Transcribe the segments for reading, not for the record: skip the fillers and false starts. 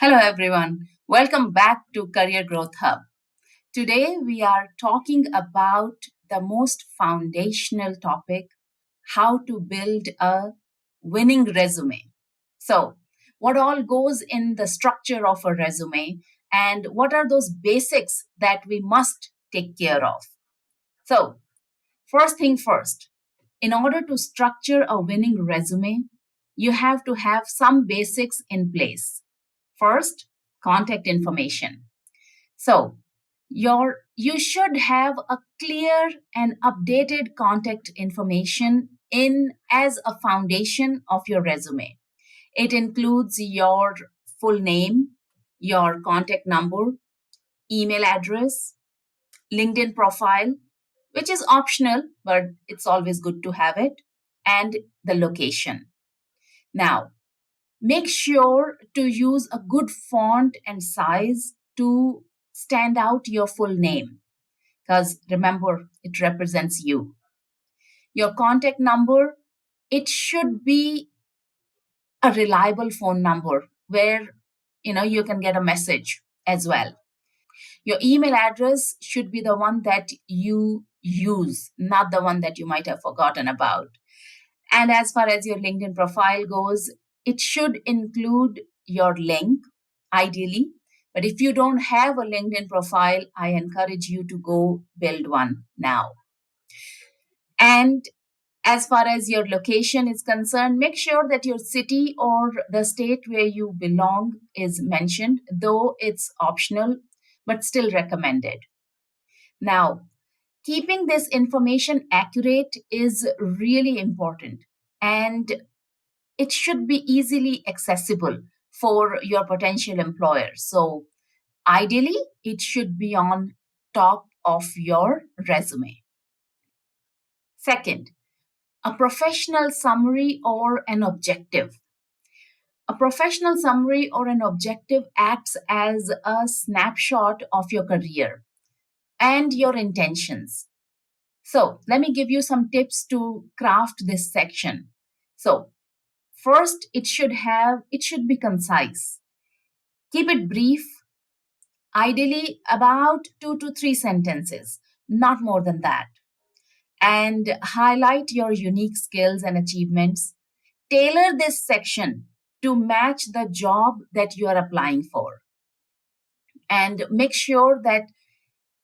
Hello, everyone. Welcome back to Career Growth Hub. Today, we are talking about the most foundational topic, how to build a winning resume. So, what all goes in the structure of a resume, and what are those basics that we must take care of? So, first thing first, in order to structure a winning resume, you have to have some basics in place. First, contact information. So, you should have a clear and updated contact information in as a foundation of your resume. It includes your full name, your contact number, email address, LinkedIn profile, which is optional, but it's always good to have it, and the location. Now, make sure to use a good font and size to stand out your full name, because remember, it represents you. Your contact number, it should be a reliable phone number where you can get a message as well. Your email address should be the one that you use, not the one that you might have forgotten about. And as far as your LinkedIn profile goes, it should include your link, ideally. But if you don't have a LinkedIn profile, I encourage you to go build one now. And as far as your location is concerned, make sure that your city or the state where you belong is mentioned, though it's optional, but still recommended. Now, keeping this information accurate is really important. And it should be easily accessible for your potential employer. So, ideally, it should be on top of your resume. Second, a professional summary or an objective. A professional summary or an objective acts as a snapshot of your career and your intentions. So, let me give you some tips to craft this section. So, first, it should be concise. Keep it brief, ideally about 2 to 3 sentences, not more than that. And highlight your unique skills and achievements. Tailor this section to match the job that you are applying for. And make sure that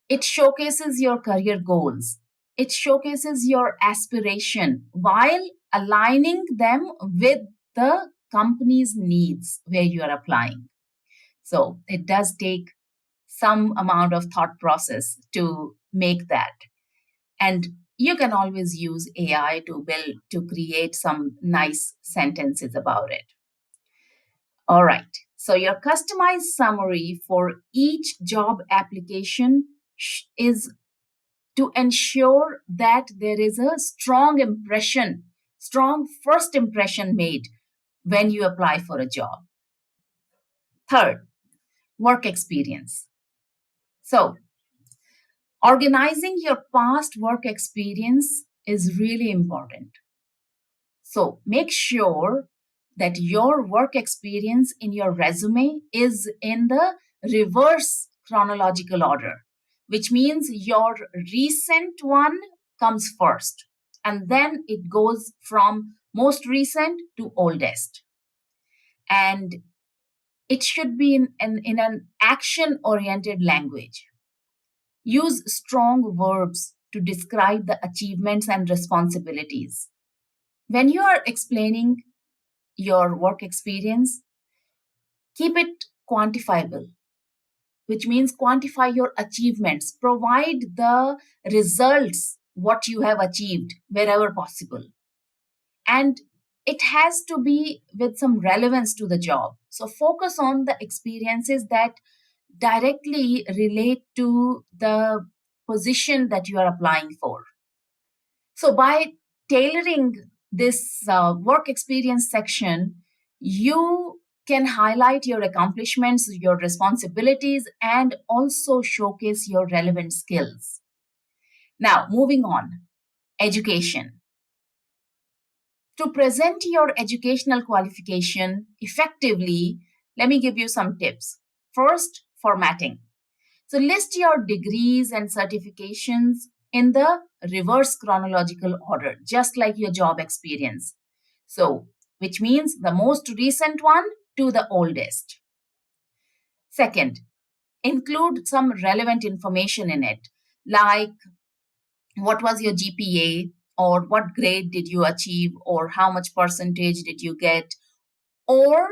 it showcases your career goals. It showcases your aspiration while aligning them with the company's needs where you are applying. So it does take some amount of thought process to make that. And you can always use AI to create some nice sentences about it. All right. So your customized summary for each job application is to ensure that there is a strong first impression made when you apply for a job. Third, work experience. So, organizing your past work experience is really important. So, make sure that your work experience in your resume is in the reverse chronological order, which means your recent one comes first, and then it goes from most recent to oldest. And it should be in an action oriented language. Use strong verbs to describe the achievements and responsibilities. When you are explaining your work experience, keep it quantifiable, which means quantify your achievements, provide the results, what you have achieved wherever possible. And it has to be with some relevance to the job. So focus on the experiences that directly relate to the position that you are applying for. So by tailoring this work experience section, you can highlight your accomplishments, your responsibilities, and also showcase your relevant skills. Now, moving on, education. To present your educational qualification effectively, Let me give you some tips. First, formatting. So list your degrees and certifications in the reverse chronological order, just like your job experience. So, which means the most recent one to the oldest. Second, include some relevant information in it, like what was your GPA, or what grade did you achieve, or how much percentage did you get, or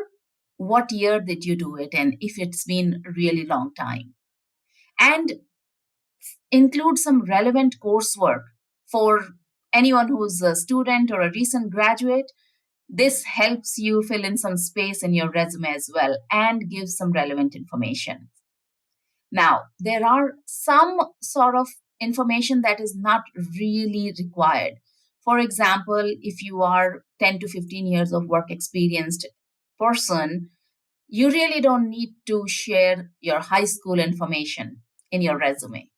what year did you do it, and if it's been a really long time. And include some relevant coursework for anyone who's a student or a recent graduate. This helps you fill in some space in your resume as well and gives some relevant information. Now, there are some sort of information that is not really required. For example, if you are 10 to 15 years of work experienced person, you really don't need to share your high school information in your resume,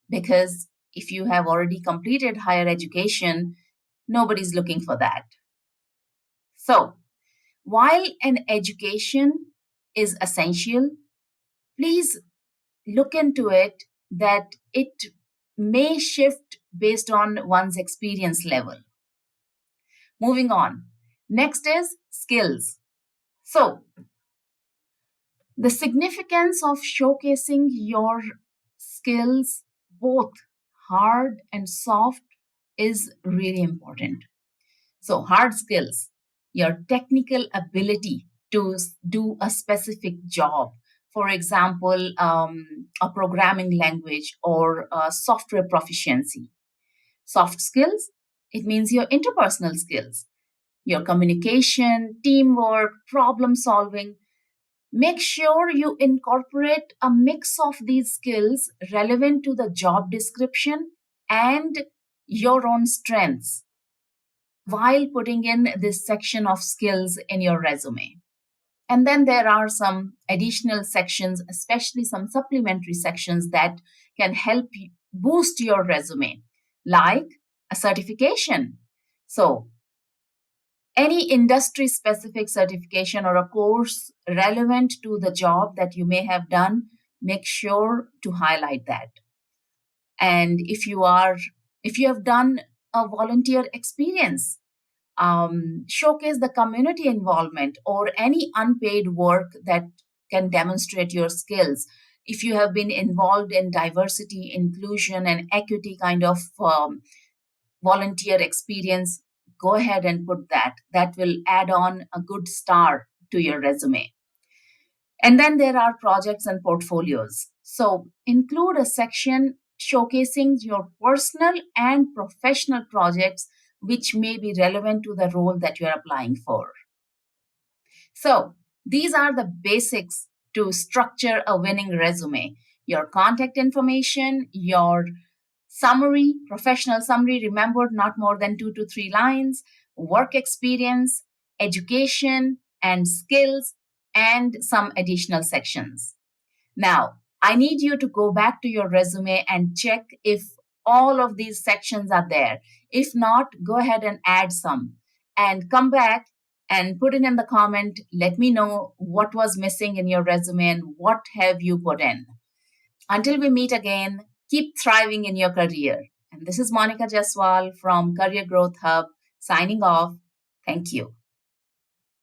because if you have already completed higher education, nobody's looking for that. So, while an education is essential, please look into it that it may shift based on one's experience level. Moving on. Next is skills. So, the significance of showcasing your skills, both hard and soft, is really important. So, hard skills, your technical ability to do a specific job, for example, a programming language or software proficiency. Soft skills, it means your interpersonal skills, your communication, teamwork, problem solving. Make sure you incorporate a mix of these skills relevant to the job description and your own strengths while putting in this section of skills in your resume. And then there are some additional sections, especially some supplementary sections that can help you boost your resume, like a certification. So, any industry specific certification or a course relevant to the job that you may have done, make sure to highlight that. And if you have done a volunteer experience, showcase the community involvement or any unpaid work that can demonstrate your skills. If you have been involved in diversity, inclusion, and equity kind of volunteer experience, go ahead and put that. That will add on a good star to your resume. And then there are projects and portfolios. So include a section showcasing your personal and professional projects which may be relevant to the role that you're applying for. So these are the basics to structure a winning resume: your contact information, your summary, professional summary, remembered not more than 2 to 3 lines, work experience, education, and skills, and some additional sections. Now, I need you to go back to your resume and check if all of these sections are there. If not, go ahead and add some and come back and put it in the comment. Let me know what was missing in your resume and what have you put in. Until we meet again, keep thriving in your career. And this is Monica Jaswval from Career Growth Hub signing off. Thank you.